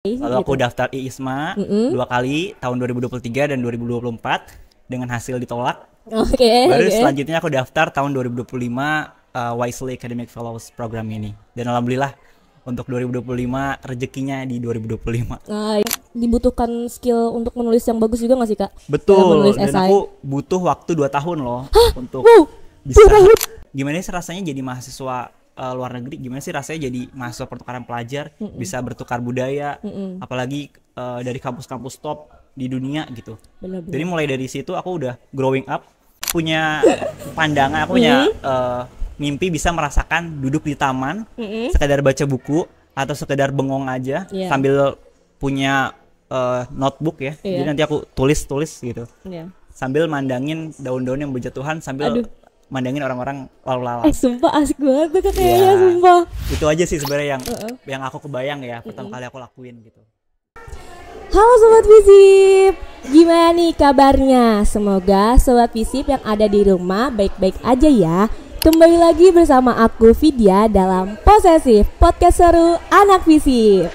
Lalu aku daftar IISMA 2 kali tahun 2023 dan 2024 dengan hasil ditolak. Baru selanjutnya aku daftar tahun 2025 Wisely Academic Fellows program ini. Dan alhamdulillah untuk 2025 rezekinya di 2025. Dibutuhkan skill untuk menulis yang bagus juga nggak sih Kak? Betul, dan aku butuh waktu 2 tahun loh untuk bisa. Gimana sih rasanya jadi mahasiswa luar negeri, gimana sih rasanya jadi mahasiswa pertukaran pelajar, bisa bertukar budaya, apalagi dari kampus-kampus top di dunia gitu. Bener-bener. Jadi mulai dari situ aku udah growing up, punya pandangan, aku punya mimpi bisa merasakan duduk di taman, sekedar baca buku atau sekedar bengong aja sambil punya notebook ya. Jadi nanti aku tulis gitu. Sambil mandangin daun-daun yang berjatuhan sambil mandangin orang-orang lalu lalang. Sumpah asik banget tuh kayaknya, sumpah. Itu aja sih sebenarnya yang aku kebayang ya pertama kali aku lakuin gitu. Halo Sobat Visip, gimana nih kabarnya? Semoga Sobat Visip yang ada di rumah baik-baik aja ya. Kembali lagi bersama aku Vidya dalam Posesif, podcast seru anak Visip.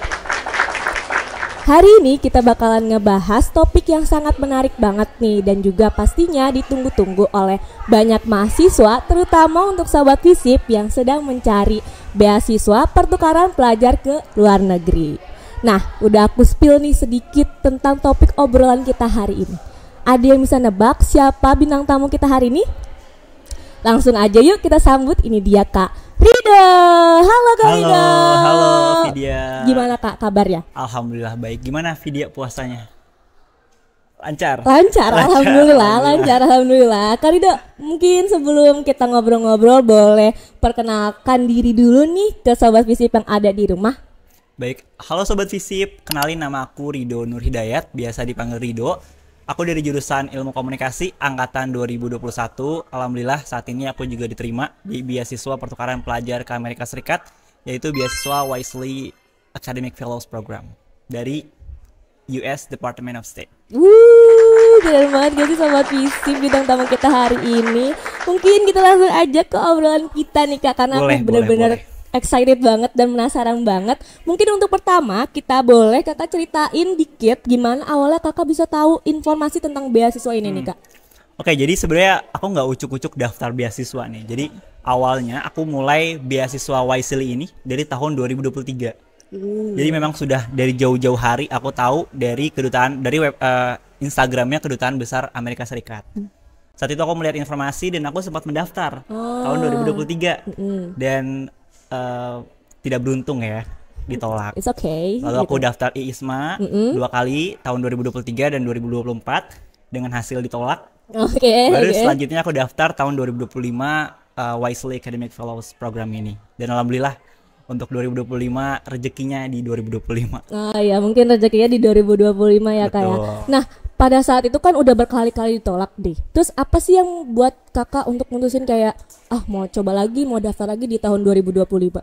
Hari ini kita bakalan ngebahas topik yang sangat menarik banget nih, dan juga pastinya ditunggu-tunggu oleh banyak mahasiswa, terutama untuk Sobat Visip yang sedang mencari beasiswa pertukaran pelajar ke luar negeri. Nah, udah aku spill nih sedikit tentang topik obrolan kita hari ini. Ada yang bisa nebak siapa bintang tamu kita hari ini? Langsung aja yuk kita sambut, ini dia Kak Rido. Halo Kak Rido. Halo Vidya. Gimana Kak kabarnya? Alhamdulillah baik. Gimana Vidya puasanya? Lancar. Alhamdulillah. Kak Rido, mungkin sebelum kita ngobrol-ngobrol boleh perkenalkan diri dulu nih ke Sobat Visip yang ada di rumah. Baik, halo Sobat Visip, kenalin nama aku Rido Nur Hidayat, biasa dipanggil Rido. Aku dari jurusan Ilmu Komunikasi angkatan 2021. Alhamdulillah saat ini aku juga diterima di beasiswa pertukaran pelajar ke Amerika Serikat, yaitu beasiswa Wisely Academic Fellows Program dari US Department of State. Keren banget gak sih Sobat Visip bintang tamu kita hari ini. Mungkin kita langsung aja ke obrolan kita nih Kak, karena aku bener-bener excited banget dan penasaran banget. Mungkin untuk pertama kita boleh Kakak ceritain dikit gimana awalnya Kakak bisa tahu informasi tentang beasiswa ini nih Kak. Oke, jadi sebenarnya aku nggak ucuk-ucuk daftar beasiswa nih. Jadi awalnya aku mulai beasiswa Wisely ini dari tahun 2023. Jadi memang sudah dari jauh-jauh hari aku tahu dari kedutaan, dari Instagramnya Kedutaan Besar Amerika Serikat. Saat itu aku melihat informasi dan aku sempat mendaftar tahun 2023 dan tidak beruntung ya, ditolak. It's okay. Lalu aku daftar IISMA 2 kali tahun 2023 dan 2024 dengan hasil ditolak. Baru selanjutnya aku daftar tahun 2025 Wisely Academic Fellows program ini. Dan alhamdulillah untuk 2025 rezekinya di 2025. Ya mungkin rezekinya di 2025 ya Kak ya. Nah, pada saat itu kan udah berkali-kali ditolak deh. Terus apa sih yang buat Kakak untuk mutusin kayak mau coba lagi, mau daftar lagi di tahun 2025?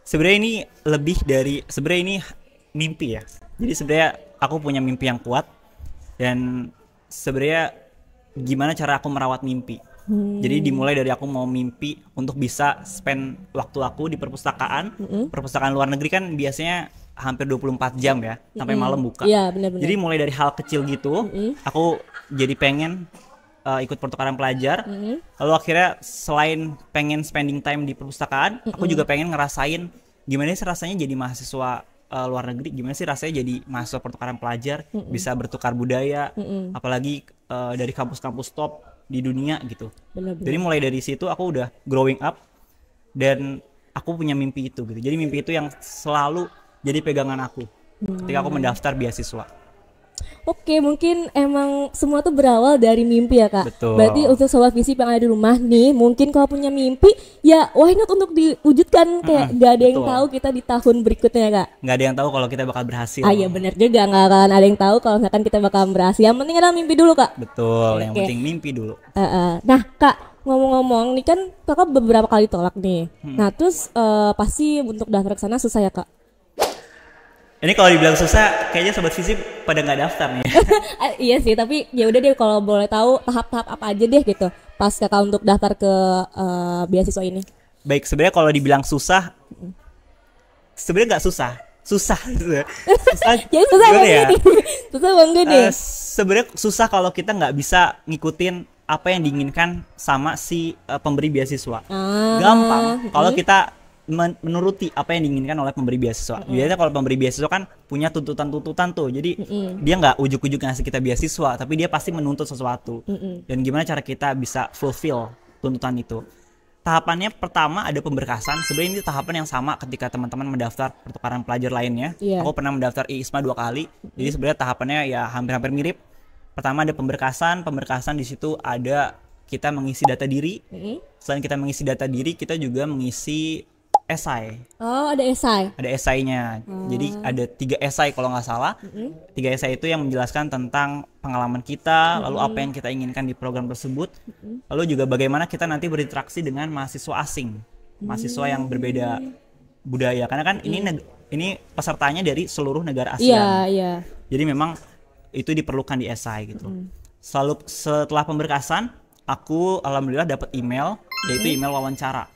Sebenarnya ini lebih dari, sebenarnya ini mimpi ya. Jadi sebenarnya aku punya mimpi yang kuat, dan sebenarnya gimana cara aku merawat mimpi. Jadi dimulai dari aku mau mimpi untuk bisa spend waktu aku di perpustakaan. Perpustakaan luar negeri kan biasanya hampir 24 jam ya, sampai malam buka. Iya, benar-benar. Jadi mulai dari hal kecil gitu, aku jadi pengen ikut pertukaran pelajar. Lalu akhirnya selain pengen spending time di perpustakaan, aku juga pengen ngerasain gimana sih rasanya jadi mahasiswa luar negeri, gimana sih rasanya jadi mahasiswa pertukaran pelajar, bisa bertukar budaya, apalagi dari kampus-kampus top di dunia gitu. Benar-benar. Jadi mulai dari situ aku udah growing up dan aku punya mimpi itu gitu. Jadi mimpi itu yang selalu jadi pegangan aku ketika aku mendaftar beasiswa. Oke, mungkin emang semua tuh berawal dari mimpi ya Kak. Betul. Berarti untuk Sobat Visip yang ada di rumah nih, mungkin kalau punya mimpi ya why not untuk diwujudkan. Kayak gak ada yang tahu kita di tahun berikutnya Kak. Gak ada yang tahu kalau kita bakal berhasil. Iya benar juga, gak akan ada yang tahu kalau misalkan kita bakal berhasil. Yang penting adalah mimpi dulu Kak. Betul, yang penting mimpi dulu. Nah Kak, ngomong-ngomong nih kan Kakak beberapa kali tolak nih. Nah terus pasti untuk daftar ke sana susah ya Kak? Ini kalau dibilang susah, kayaknya Sobat Visip pada nggak daftar nih. Iya sih, tapi ya udah deh kalau boleh tahu tahap-tahap apa aja deh gitu pas Kakak untuk daftar ke beasiswa ini. Baik, sebenarnya kalau dibilang susah, sebenarnya nggak susah. susah. Susah. Jadi susah Gimana banget ya? nih. Susah banget nih. Sebenarnya susah kalau kita nggak bisa ngikutin apa yang diinginkan sama si pemberi beasiswa. Gampang kalau kita menuruti apa yang diinginkan oleh pemberi beasiswa. Biasanya kalau pemberi beasiswa kan punya tuntutan-tuntutan tuh. Jadi dia nggak ujuk-ujuk ngasih kita beasiswa, tapi dia pasti menuntut sesuatu. Dan gimana cara kita bisa fulfill tuntutan itu? Tahapannya pertama ada pemberkasan. Sebenarnya ini tahapan yang sama ketika teman-teman mendaftar pertukaran pelajar lainnya. Aku pernah mendaftar IISMA 2 kali. Jadi sebenarnya tahapannya ya hampir-hampir mirip. Pertama ada pemberkasan di situ ada kita mengisi data diri. Selain kita mengisi data diri, kita juga mengisi esai. Oh, ada esai. Ada esainya. Jadi ada 3 esai kalau nggak salah. 3 esai itu yang menjelaskan tentang pengalaman kita, lalu apa yang kita inginkan di program tersebut, lalu juga bagaimana kita nanti berinteraksi dengan mahasiswa asing, mahasiswa yang berbeda budaya. Karena kan ini pesertanya dari seluruh negara ASEAN. Iya. Jadi memang itu diperlukan di esai gitu. Selalu setelah pemberkasan, aku alhamdulillah dapat email, yaitu email wawancara.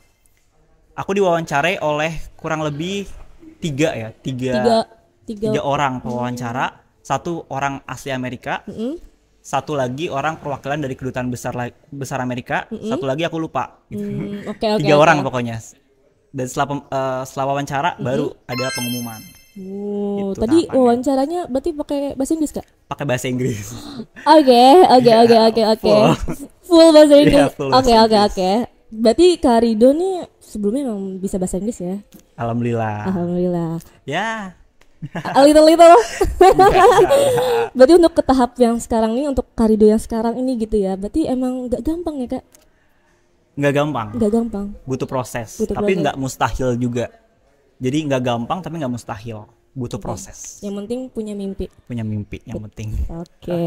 Aku diwawancarai oleh kurang lebih tiga orang pewawancara. Satu orang asli Amerika, satu lagi orang perwakilan dari kedutaan besar Amerika, satu lagi aku lupa. Tiga orang pokoknya. Dan setelah wawancara baru ada pengumuman. Gitu, tadi wawancaranya berarti pakai bahasa Inggris Kak? Pakai bahasa Inggris. Oke. Full bahasa Inggris. Oke. Berarti Kak Rido nih sebelumnya memang bisa bahasa Inggris ya? Alhamdulillah. Ya. Little. Berarti untuk ke tahap yang sekarang nih, untuk Kak Rido yang sekarang ini gitu ya, berarti emang gak gampang ya Kak? Nggak gampang. Butuh proses. Tapi nggak mustahil juga. Jadi nggak gampang tapi nggak mustahil. Butuh proses. Yang penting punya mimpi yang penting. Oke.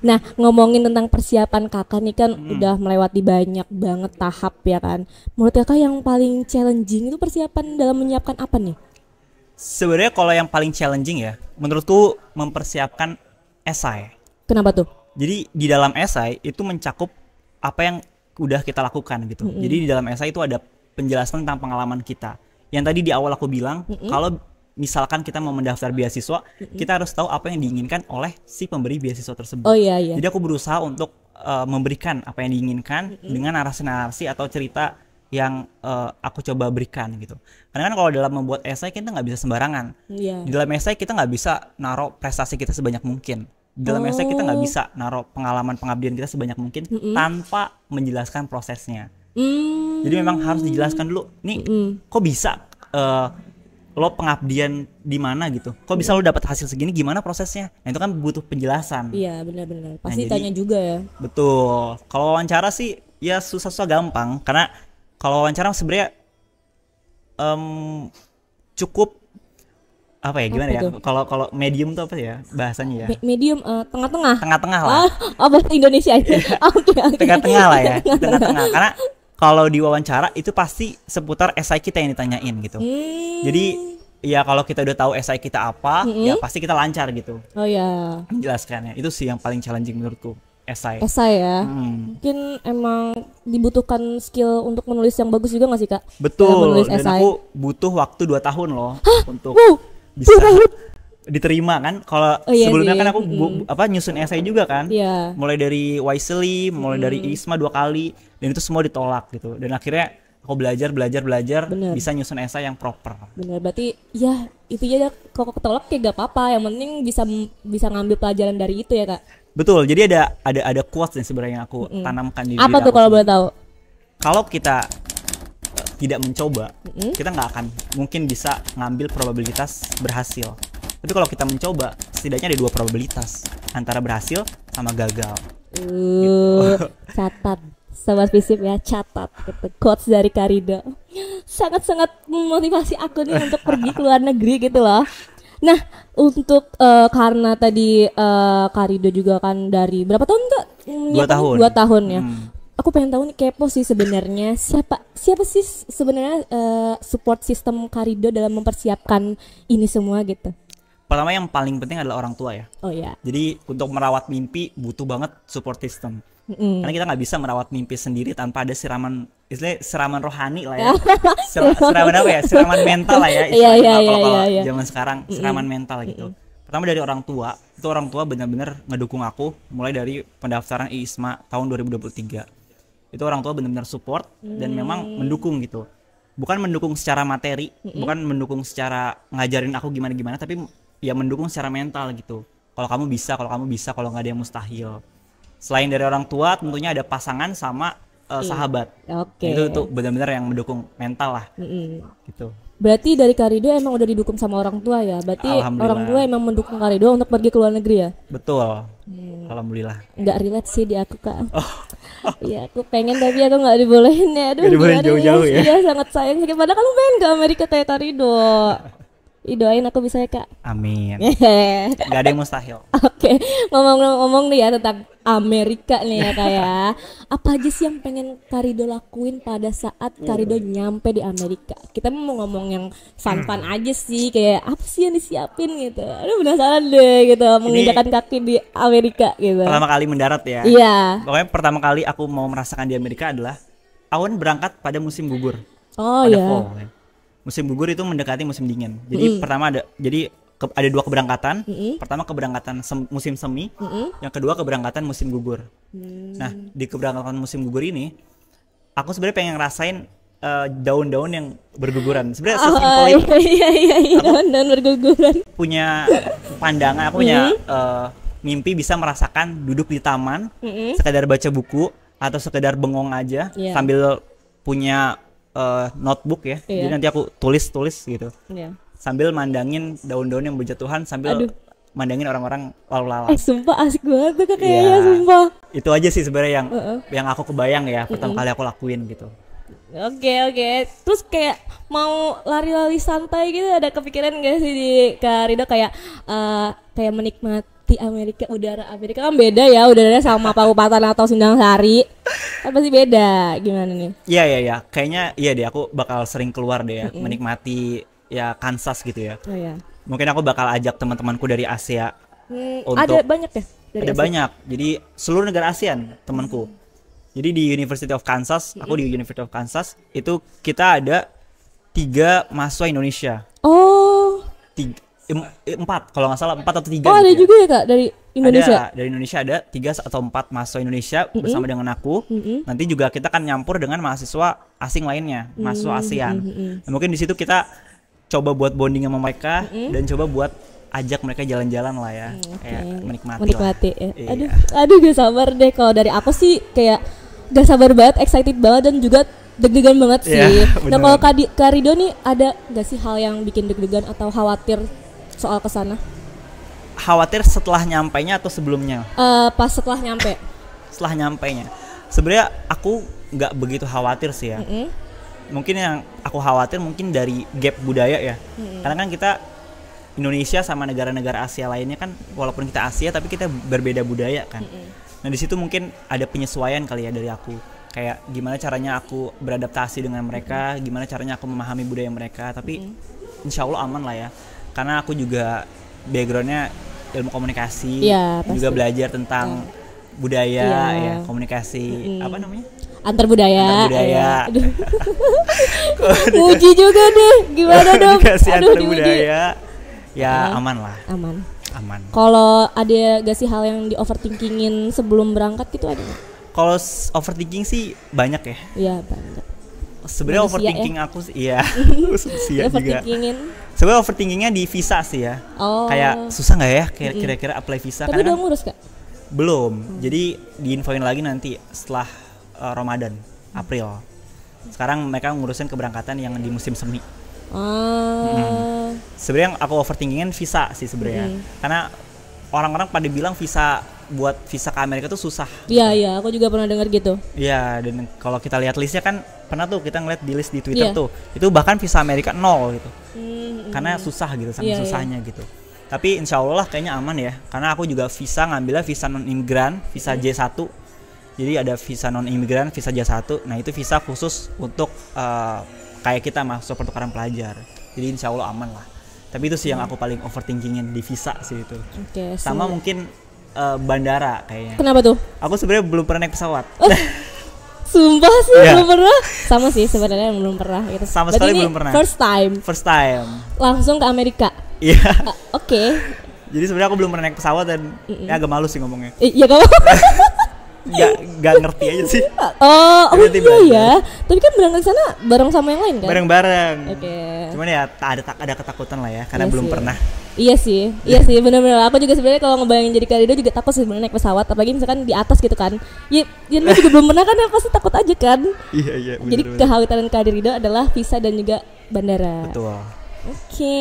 Nah, ngomongin tentang persiapan Kakak nih kan udah melewati banyak banget tahap ya kan. Menurut Kakak yang paling challenging itu persiapan dalam menyiapkan apa nih? Sebenarnya kalau yang paling challenging ya, menurutku mempersiapkan esai. Kenapa tuh? Jadi di dalam esai itu mencakup apa yang udah kita lakukan gitu. Jadi di dalam esai itu ada penjelasan tentang pengalaman kita. Yang tadi di awal aku bilang, kalau misalkan kita mau mendaftar beasiswa, kita harus tahu apa yang diinginkan oleh si pemberi beasiswa tersebut. Oh iya. Jadi aku berusaha untuk memberikan apa yang diinginkan dengan narasi-narasi atau cerita yang aku coba berikan gitu. Karena kan kalau dalam membuat esai kita nggak bisa sembarangan. Di dalam esai kita nggak bisa naruh prestasi kita sebanyak mungkin. Di dalam esai kita nggak bisa naruh pengalaman pengabdian kita sebanyak mungkin tanpa menjelaskan prosesnya. Jadi memang harus dijelaskan dulu. Nih, kok bisa lo pengabdian di mana gitu? Kok bisa lo dapat hasil segini? Gimana prosesnya? Nah, itu kan butuh penjelasan. Iya, benar-benar. Pasti tanya juga ya. Betul. Kalau wawancara sih ya susah-susah gampang, karena kalau wawancara sebenarnya cukup apa ya, gimana ya? Kalau medium tuh apa ya bahasanya ya? Medium tengah-tengah. Tengah-tengah lah. Bahasa Indonesia aja. Oke. Tengah-tengah lah ya. Tengah-tengah. Karena kalau di wawancara itu pasti seputar esai kita yang ditanyain gitu. Jadi ya kalau kita udah tahu esai kita apa, ya pasti kita lancar gitu. Oh ya. Menjelaskannya. Itu sih yang paling challenging menurutku, esai. Esai ya. Mungkin emang dibutuhkan skill untuk menulis yang bagus juga nggak sih Kak? Betul. Dan aku butuh waktu 2 tahun loh untuk bisa diterima kan. Kalau sebelumnya kan aku nyusun esai juga kan. Mulai dari Wisely, mulai dari IISMA 2 kali, dan itu semua ditolak gitu. Dan akhirnya aku belajar bisa nyusun esai yang proper. Bener, berarti ya itu ya, kalau ketolak kayak gak apa-apa, yang penting bisa ngambil pelajaran dari itu ya Kak. Betul. Jadi ada quotes nih sebenarnya yang aku tanamkan di diri apa tuh kalau boleh tahu? Kalau kita tidak mencoba, kita nggak akan mungkin bisa ngambil probabilitas berhasil. Tapi kalau kita mencoba, setidaknya ada 2 probabilitas, antara berhasil sama gagal. Catat, Sobat Visip ya, catat gitu. Quotes dari Kak Rido sangat-sangat memotivasi aku nih untuk pergi ke luar negeri gitu loh. Nah, untuk karena tadi Kak Rido juga kan dari berapa tahun Kak? 2 tahun. 2 tahun ya. Aku pengen tahu nih, kepo sih sebenarnya siapa sih sebenarnya support system Kak Rido dalam mempersiapkan ini semua gitu. Pertama yang paling penting adalah orang tua ya. Oh ya. Jadi untuk merawat mimpi butuh banget support system. Karena kita nggak bisa merawat mimpi sendiri tanpa ada siraman istilahnya siraman rohani lah ya. Siraman apa ya? Siraman mental lah ya. Kalau zaman sekarang siraman mental gitu. Pertama dari orang tua, itu orang tua benar-benar ngedukung aku mulai dari pendaftaran IISMA tahun 2023. Itu orang tua benar-benar support dan memang mendukung gitu. Bukan mendukung secara materi, bukan mendukung secara ngajarin aku gimana-gimana, tapi ya mendukung secara mental gitu. Kalau kamu bisa, kalau nggak ada yang mustahil. Selain dari orang tua, tentunya ada pasangan sama sahabat. Itu tuh benar-benar yang mendukung mental lah. Gitu. Berarti dari Kak Ridho emang udah didukung sama orang tua ya? Berarti orang tua emang mendukung Kak Ridho untuk pergi ke luar negeri ya? Betul. Alhamdulillah. Nggak relate sih di aku, Kak. Iya, aku pengen tapi aku nggak dibolehin ya. Aduh, nggak dibolehin jauh-jauh ya? Iya, sangat sayang. Padahal kamu pengen ke Amerika kayak Kak Ridho. Doain aku bisa ya, Kak. Amin. Gak ada yang mustahil. Oke, ngomong-ngomong nih ya tentang Amerika nih ya, Kak ya. Apa aja sih yang pengen Kak Ridho lakuin pada saat Kak Ridho nyampe di Amerika? Kita mau ngomong yang fun-fun aja sih, kayak apa sih yang disiapin gitu. Aduh, penasaran deh gitu, menginjakan kaki di Amerika gitu. Pertama kali mendarat ya? Iya. Pokoknya pertama kali aku mau merasakan di Amerika adalah awan berangkat pada musim gugur. Oh iya. Fall, ya. Musim gugur itu mendekati musim dingin. Jadi pertama ada dua keberangkatan. Pertama keberangkatan musim semi, yang kedua keberangkatan musim gugur. Nah, di keberangkatan musim gugur ini aku sebenarnya pengen ngerasain daun-daun yang berguguran. Sebenarnya sesimpel itu. Iya, daun-daun berguguran. Punya pandangan, aku punya mimpi bisa merasakan duduk di taman, sekedar baca buku atau sekedar bengong aja sambil punya notebook ya. Jadi nanti aku tulis gitu. Sambil mandangin daun-daun yang berjatuhan sambil mandangin orang-orang lalu lalang. Sumpah asik banget tuh kayaknya, sumpah. Itu aja sih sebenarnya yang aku kebayang ya pertama kali aku lakuin gitu. Oke. Terus kayak mau lari-lari santai gitu, ada kepikiran gak sih di Kak Ridho kayak menikmati Amerika, udara Amerika kan beda ya udaranya sama Paupatan atau Sindang Sari. Kan pasti beda, gimana nih? Iya. Kayaknya iya deh, aku bakal sering keluar deh ya, menikmati ya Kansas gitu ya. Oh iya. Mungkin aku bakal ajak teman-temanku dari Asia. Ada banyak ya? Ada Asia? Banyak. Jadi seluruh negara ASEAN temanku. Jadi di University of Kansas, aku di University of Kansas itu kita ada 3 mahasiswa Indonesia. Oh. 4 kalau nggak salah, 4 atau 3. Oh gitu ada juga ya Kak dari Indonesia? Dari Indonesia ada 3 atau 4 mahasiswa Indonesia bersama dengan aku. Nanti juga kita akan nyampur dengan mahasiswa asing lainnya, mahasiswa ASEAN. Nah, mungkin di situ kita coba buat bonding sama mereka dan coba buat ajak mereka jalan-jalan lah ya, kayak menikmati lah. Ya. Aduh gak sabar deh. Kalau dari aku sih kayak gak sabar banget, excited banget dan juga deg-degan banget sih. Nah kalau Kak Ridho nih ada gak sih hal yang bikin deg-degan atau khawatir soal kesana? Khawatir setelah nyampainya atau sebelumnya? Pas setelah nyampe. Setelah nyampainya, sebenarnya aku nggak begitu khawatir sih ya. Mungkin yang aku khawatir mungkin dari gap budaya ya. Karena kan kita Indonesia sama negara-negara Asia lainnya kan, walaupun kita Asia tapi kita berbeda budaya kan. Nah di situ mungkin ada penyesuaian kali ya dari aku. Kayak gimana caranya aku beradaptasi dengan mereka, gimana caranya aku memahami budaya mereka. Tapi insya Allah aman lah ya. Karena aku juga backgroundnya ilmu komunikasi, juga belajar tentang budaya, ya komunikasi apa namanya? Antar budaya. Uji juga deh, gimana dong? Antar budaya, ya aman lah. Aman. Kalau ada gak sih hal yang di overthinkingin sebelum berangkat gitu ada? Kalau overthinking sih banyak ya. Iya banyak. Sebenarnya overthinking ya? Aku sih, iya. juga. Sebenarnya overthinkingnya di visa sih ya. Kayak susah nggak ya kira-kira apply visa? Tapi udah ngurus Kak? Belum. Jadi diinfoin lagi nanti setelah Ramadan, April. Sekarang mereka ngurusin keberangkatan yang di musim semi. Sebenarnya yang aku overthinkingin visa sih sebenarnya. Karena orang-orang pada bilang buat visa ke Amerika tuh susah. Iya, aku juga pernah dengar gitu. Iya, dan kalau kita lihat listnya kan pernah tuh kita ngeliat di list di Twitter tuh, itu bahkan visa Amerika 0 gitu. Karena susah gitu, sangat susahnya gitu. Tapi insya Allah kayaknya aman ya, karena aku juga ngambilnya visa non-imigran, visa J1. Jadi ada visa non-imigran, visa J1. Nah itu visa khusus untuk kayak kita masuk pertukaran pelajar. Jadi insya Allah aman lah. Tapi itu sih yang aku paling overthinkingin di visa sih itu. Sama mungkin bandara kayaknya. Kenapa tuh? Aku sebenarnya belum pernah naik pesawat. Sumpah sih Iya. belum pernah. Sama sih sebenarnya belum pernah gitu. Sama Berarti sekali ini belum pernah. First time First time. langsung ke Amerika. Iya. Oke. Jadi sebenarnya aku belum pernah naik pesawat dan ya agak malu sih ngomongnya. Iya kamu. Nggak ngerti aja sih. Oh Berarti iya belajar. ya. Tapi kan berangkat sana bareng sama yang lain kan? Bareng-bareng. Oke. Cuman ya ada ketakutan lah ya karena Iya belum sih. pernah. Iya sih benar-benar. Aku juga sebenarnya kalau ngebayangin jadi Karido juga takut sih sebenarnya naik pesawat, apalagi misalkan di atas gitu kan. Ya lu juga belum pernah kan, ya pasti takut aja kan. Iya. Jadi kekhawatiran Karido adalah visa dan juga bandara. Betul. Oke.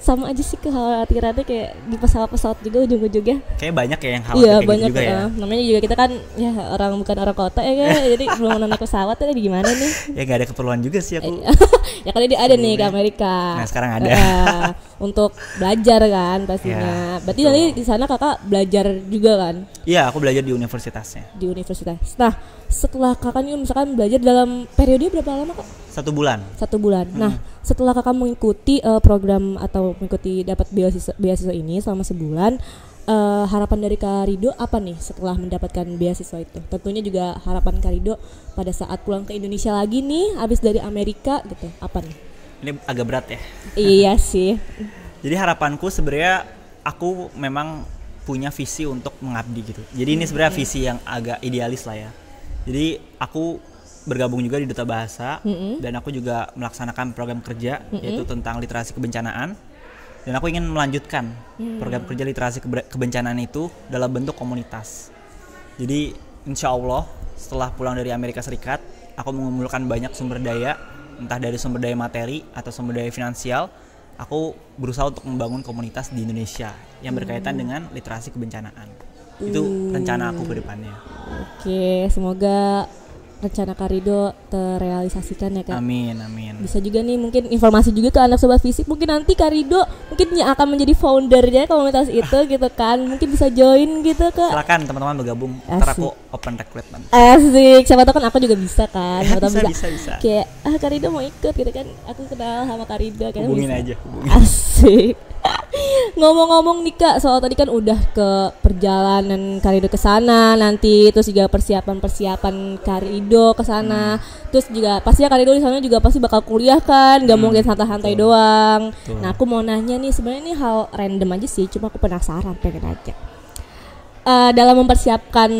Sama aja sih kekhawatirannya kayak di pesawat-pesawat juga ujung-ujungnya. Kayaknya banyak ya yang khawatir Iya kayak banyak gitu juga ya. Namanya juga kita kan ya bukan orang kota ya kan. Jadi belum pernah naik pesawat ya gimana nih? Ya nggak ada keperluan juga sih aku. Ya kali dia ada nih ke Amerika. Nah, sekarang ada. Untuk belajar kan pastinya. Ya, Berarti betul. nanti di sana kakak belajar juga kan Iya, aku belajar di universitasnya. di universitas. Nah setelah kakak nih misalkan belajar dalam periode berapa lama kak? 1 bulan. 1 bulan. Nah setelah kakak mengikuti program atau mengikuti dapat beasiswa ini selama sebulan, harapan dari Kak Rido apa nih setelah mendapatkan beasiswa itu? Tentunya juga harapan Kak Rido pada saat pulang ke Indonesia lagi nih, habis dari Amerika gitu, apa nih? Ini agak berat ya. Iya sih. Jadi harapanku sebenarnya aku memang punya visi untuk mengabdi gitu. Jadi ini sebenarnya visi yang agak idealis lah ya. Jadi aku bergabung juga di Duta Bahasa dan aku juga melaksanakan program kerja yaitu tentang literasi kebencanaan. Dan aku ingin melanjutkan program kerja literasi kebencanaan itu dalam bentuk komunitas. Jadi insya Allah setelah pulang dari Amerika Serikat, aku mengumpulkan banyak sumber daya, entah dari sumber daya materi atau sumber daya finansial. Aku berusaha untuk membangun komunitas di Indonesia yang berkaitan dengan literasi kebencanaan. Itu rencana aku ke depannya. Oke, semoga rencana Kak Rido terrealisasikan ya Kak. Amin. Bisa juga nih mungkin informasi juga ke anak sobat fisik, mungkin nanti Kak Rido mungkin yang akan menjadi foundernya komunitas itu gitu kan, mungkin bisa join gitu Kak. Silakan teman-teman bergabung. Ntar aku open recruitment. Asik, siapa tahu kan aku juga bisa kan. Siapa tahu Bisa. Kayak Kak Rido mau ikut gitu kan, aku kenal sama Kak Rido kayaknya Hubungin bisa. aja. Asik. Ngomong-ngomong nih Kak, soal tadi kan udah ke perjalanan Kak Rido ke sana nanti, terus juga persiapan Kak Rido ke sana. Terus juga pasti Kak Rido di sana juga pasti bakal kuliah kan, gak mungkin santai-santai doang. Betul. Nah, aku mau nanya nih, sebenarnya ini hal random aja sih, cuma aku penasaran pengen aja. Dalam mempersiapkan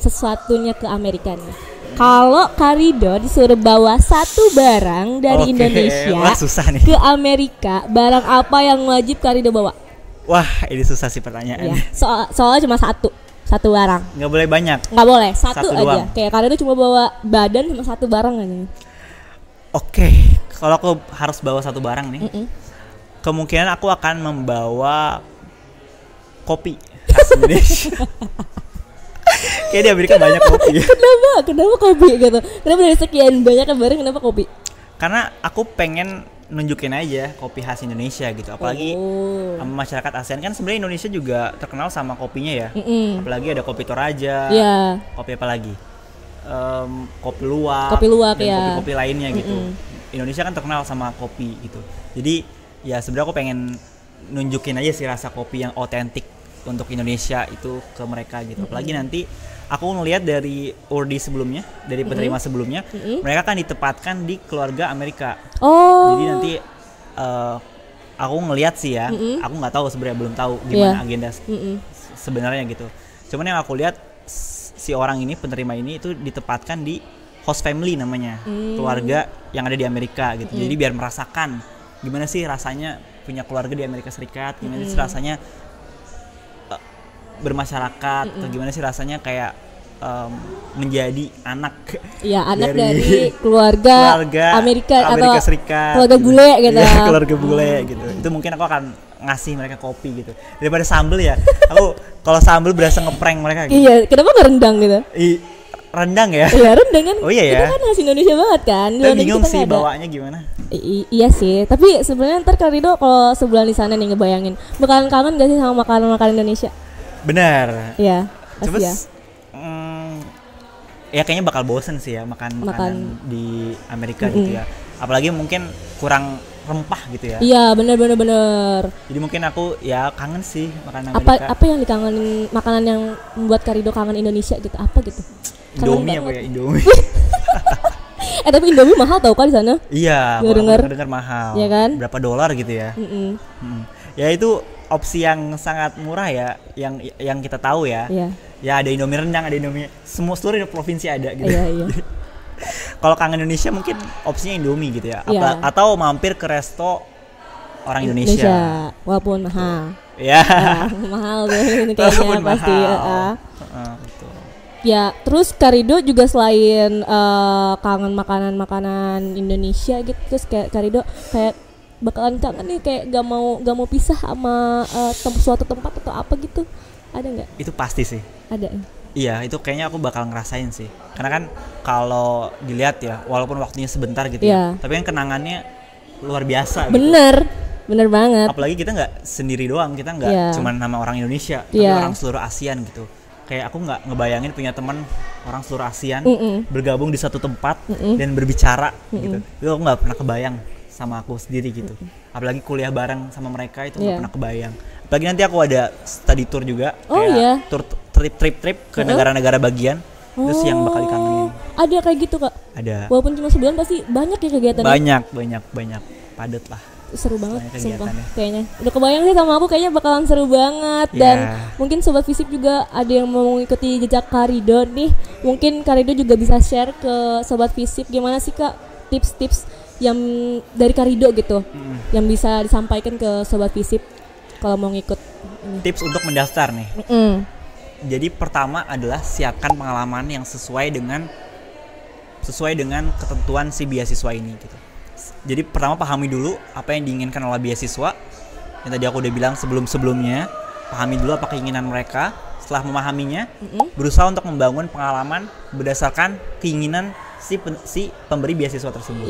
sesuatunya ke Amerika nih. Kalau Kak Rido disuruh bawa satu barang dari Oke, Indonesia wah, susah nih. ke Amerika, barang apa yang wajib Kak Rido bawa? Wah, ini susah sih pertanyaan. Ya, soalnya cuma satu barang, Nggak boleh banyak. nggak boleh satu aja. doang. Kayak Kak Rido cuma bawa badan sama satu barang aja. Oke, kalau aku harus bawa satu barang nih, kemungkinan aku akan membawa kopi khas Indonesia. Kayak di Amerika banyak kopi. Kenapa kopi gitu? Kenapa dari sekian banyak barang kenapa kopi? Karena aku pengen nunjukin aja kopi khas Indonesia gitu. Apalagi sama masyarakat ASEAN kan sebenarnya Indonesia juga terkenal sama kopinya ya. Apalagi ada kopi Toraja. Iya. Kopi apa lagi? Kopi luwak. Kopi luwak, dan ya. kopi-kopi lainnya gitu. Indonesia kan terkenal sama kopi gitu. Jadi ya sebenarnya aku pengen nunjukin aja sih rasa kopi yang otentik untuk Indonesia itu ke mereka gitu. Apalagi nanti aku ngelihat dari urdi sebelumnya, dari penerima sebelumnya, mereka kan ditempatkan di keluarga Amerika. Oh. Jadi nanti aku ngelihat sih ya, aku nggak tahu sebenarnya, belum tahu gimana agenda sebenarnya gitu. Cuman yang aku lihat si orang ini, penerima ini itu ditempatkan di host family namanya, keluarga yang ada di Amerika gitu. Jadi biar merasakan gimana sih rasanya punya keluarga di Amerika Serikat, gimana sih rasanya bermasyarakat, atau gimana sih rasanya kayak menjadi anak. Iya, anak dari keluarga Amerika atau Serikat, keluarga bule gitu. Ya, keluarga bule gitu. Itu mungkin aku akan ngasih mereka kopi gitu. Daripada sambel ya. Aku kalau sambel berasa ngeprank mereka gitu. Iya, kenapa nggak rendang gitu? Rendang ya? Iya, rendang kan. Oh iya ya. Itu kan khas Indonesia banget kan. Tapi bingung sih bawanya gimana. Iya sih, tapi sebenarnya ntar Kak Rido kalau sebulan di sana nih ngebayangin, bakalan kangen gak sih sama makanan-makanan Indonesia? Benar. Iya, pasti ya. Ya kayaknya bakal bosen sih ya makan makanan di Amerika gitu ya. Apalagi mungkin kurang rempah gitu ya. Iya, bener. Jadi mungkin aku ya kangen sih makanan Apa Amerika. apa yang dikangenin, makanan yang membuat Kak Rido kangen Indonesia gitu? Apa gitu? Indomie apa ya, Indomie. Tapi Indomie mahal tau kan di sana? Iya, Gua dengar mahal. Iya kan? Berapa dolar gitu ya? Ya itu opsi yang sangat murah ya, yang kita tahu ya. Iya. Ya ada Indomie rendang, ada Indomie seluruh provinsi ada gitu. Iya. Kalau kangen Indonesia mungkin opsinya Indomie gitu ya. Iya. Atau mampir ke resto orang Indonesia. Walaupun mahal. Ya. Mahal tuh ini kayaknya Walaupun pasti. mahal. Betul. Ya, terus Kak Rido juga selain kangen makanan Indonesia gitu, terus kayak Kak Rido kayak bakalan kangen nih, kayak gak mau pisah sama suatu tempat atau apa gitu, ada nggak? Itu pasti sih. Ada. Iya, itu kayaknya aku bakal ngerasain sih. Karena kan kalau dilihat ya, walaupun waktunya sebentar gitu ya, tapi kan kenangannya luar biasa. Bener banget. Apalagi kita nggak sendiri doang, kita nggak cuma nama orang Indonesia, tapi orang seluruh ASEAN gitu. Kayak aku nggak ngebayangin punya teman orang seluruh ASEAN bergabung di satu tempat dan berbicara gitu. Itu aku nggak pernah kebayang sama aku sendiri gitu. Apalagi kuliah bareng sama mereka itu nggak pernah kebayang. Apalagi nanti aku ada study tour juga, kayak tour trip ke negara-negara bagian. Terus yang bakal dikangenin. Ada kayak gitu Kak? Ada. Walaupun cuma sebulan pasti banyak ya kegiatannya. Banyak, padat lah. Seru banget sumpah kayaknya. Udah kebayang sih sama aku, kayaknya bakalan seru banget. Dan mungkin Sobat Visip juga ada yang mau mengikuti jejak Kak Rido nih. Mungkin Kak Rido juga bisa share ke Sobat Visip gimana sih Kak tips-tips yang dari Kak Rido gitu yang bisa disampaikan ke Sobat Visip kalau mau ngikut ini. Tips untuk mendaftar nih. Jadi pertama adalah siapkan pengalaman yang sesuai dengan ketentuan si beasiswa ini gitu. Jadi pertama pahami dulu apa yang diinginkan oleh beasiswa. Yang tadi aku udah bilang sebelumnya, pahami dulu apa keinginan mereka. Setelah memahaminya, berusaha untuk membangun pengalaman berdasarkan keinginan si pemberi beasiswa tersebut.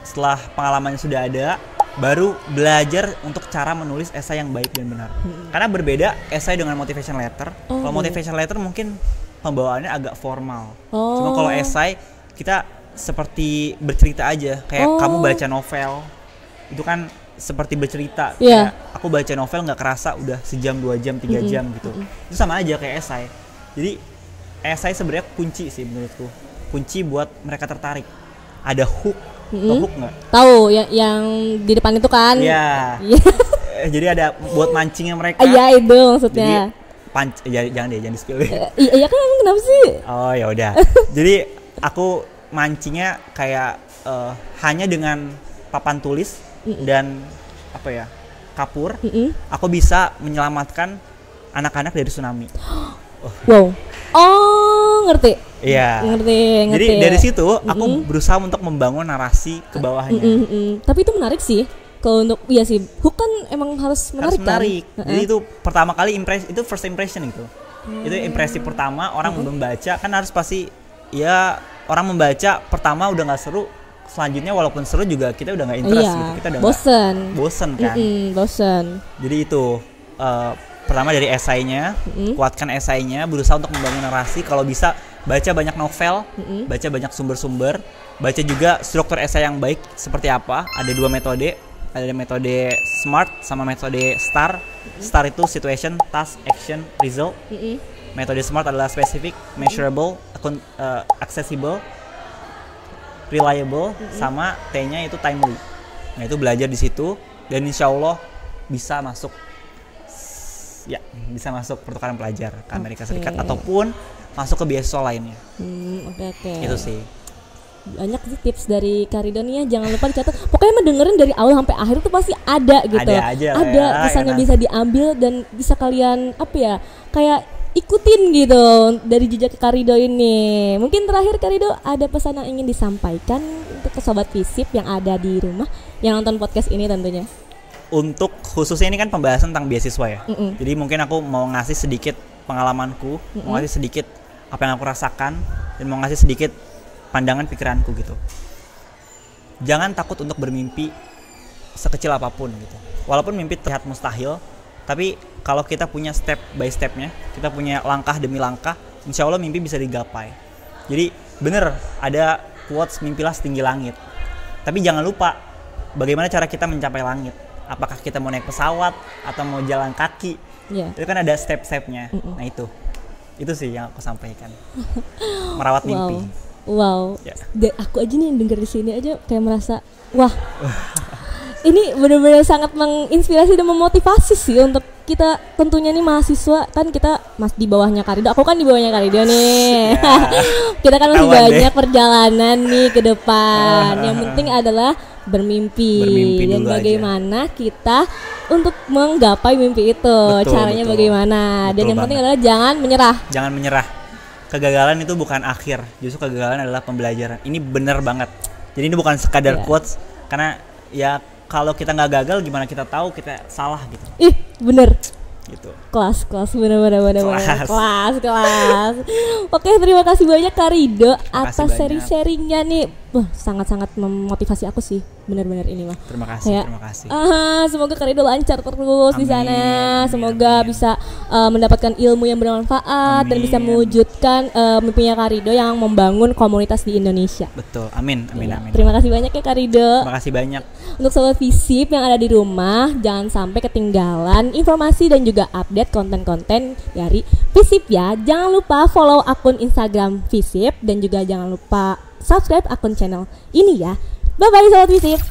Setelah pengalamannya sudah ada, baru belajar untuk cara menulis esai yang baik dan benar. Karena berbeda esai dengan motivation letter. Kalau motivation letter mungkin pembawaannya agak formal. Cuma kalau esai kita seperti bercerita aja, kayak kamu baca novel itu kan seperti bercerita. Kayak aku baca novel nggak kerasa udah sejam, 2 jam, 3 jam gitu. Itu sama aja kayak esai. Jadi esai sebenarnya kunci sih menurutku, kunci buat mereka tertarik. Ada hook. Tahu hook nggak? Tahu yang di depan itu kan? Iya. Jadi ada buat mancingnya mereka. Iya itu maksudnya. Jadi jangan di spill. Iya kan, emang kenapa sih? Oh ya udah. Jadi aku mancingnya kayak hanya dengan papan tulis dan kapur, aku bisa menyelamatkan anak-anak dari tsunami. Wow. Oh, ngerti. Iya. Ngerti. Jadi dari situ aku berusaha untuk membangun narasi ke bawahnya. Tapi itu menarik sih. Kalau untuk sih, hook kan emang harus menarik. Kan? Jadi itu pertama kali itu first impression gitu. Itu impresi pertama orang membaca kan harus pasti ya. Orang membaca pertama udah nggak seru, selanjutnya walaupun seru juga kita udah nggak interest gitu, kita udah bosen kan. Bosen. Jadi itu pertama dari esainya, kuatkan esainya, berusaha untuk membangun narasi. Kalau bisa baca banyak novel, baca banyak sumber-sumber, baca juga struktur esai yang baik seperti apa. Ada 2 metode, ada metode SMART sama metode STAR. STAR itu situation, task, action, result. Metode SMART adalah specific, measurable, accessible, reliable, sama T-nya itu timely. Nah itu belajar di situ dan insya Allah bisa masuk pertukaran pelajar ke Amerika Serikat ataupun masuk ke beasiswa lainnya. Itu sih. Banyak sih tips dari Kak Rido nih ya, jangan lupa dicatat. Pokoknya mendengerin dari awal sampai akhir itu pasti ada gitu. Ada kesannya bisa diambil dan bisa kalian kayak ikutin gitu dari jejak Kak Rido ini. Mungkin terakhir Kak Rido ada pesan yang ingin disampaikan untuk ke Sobat Visip yang ada di rumah yang nonton podcast ini tentunya. Untuk khususnya ini kan pembahasan tentang beasiswa ya. Jadi mungkin aku mau ngasih sedikit pengalamanku, mau ngasih sedikit apa yang aku rasakan dan mau ngasih sedikit pandangan pikiranku gitu. Jangan takut untuk bermimpi sekecil apapun gitu. Walaupun mimpi terlihat mustahil, tapi kalau kita punya step by stepnya, kita punya langkah demi langkah, insya Allah mimpi bisa digapai. Jadi bener ada quotes mimpilah setinggi langit. Tapi jangan lupa bagaimana cara kita mencapai langit. Apakah kita mau naik pesawat atau mau jalan kaki? Itu kan ada step-stepnya. Nah itu sih yang aku sampaikan. Merawat mimpi. Wow. Aku aja nih denger di sini aja kayak merasa wah. Ini benar-benar sangat menginspirasi dan memotivasi sih untuk kita, tentunya nih mahasiswa, kan kita di bawahnya Karido. Aku kan di bawahnya Karido nih. Kita kan masih banyak perjalanan nih ke depan. Yang penting adalah bermimpi dan bagaimana kita untuk menggapai mimpi itu. Caranya bagaimana? Dan yang penting adalah jangan menyerah. Kegagalan itu bukan akhir, justru kegagalan adalah pembelajaran. Ini benar banget. Jadi ini bukan sekadar quotes, karena ya kalau kita nggak gagal, gimana kita tahu kita salah gitu. Bener. Gitu. Kelas, bener. Kelas. Oke, terima kasih banyak Karido atas sharing-sharingnya nih. Sangat-sangat memotivasi aku sih, benar-benar ini mah. Terima kasih. Semoga Karido lancar terus di sana. Semoga bisa mendapatkan ilmu yang bermanfaat dan bisa mewujudkan mimpinya Karido yang membangun komunitas di Indonesia. Betul, amin. Terima kasih banyak ya Karido. Terima kasih banyak. Untuk sobat Visip yang ada di rumah, jangan sampai ketinggalan informasi dan juga update konten-konten dari Visip ya. Jangan lupa follow akun Instagram Visip dan juga jangan lupa subscribe akun channel ini ya. Bye bye sobat Visip.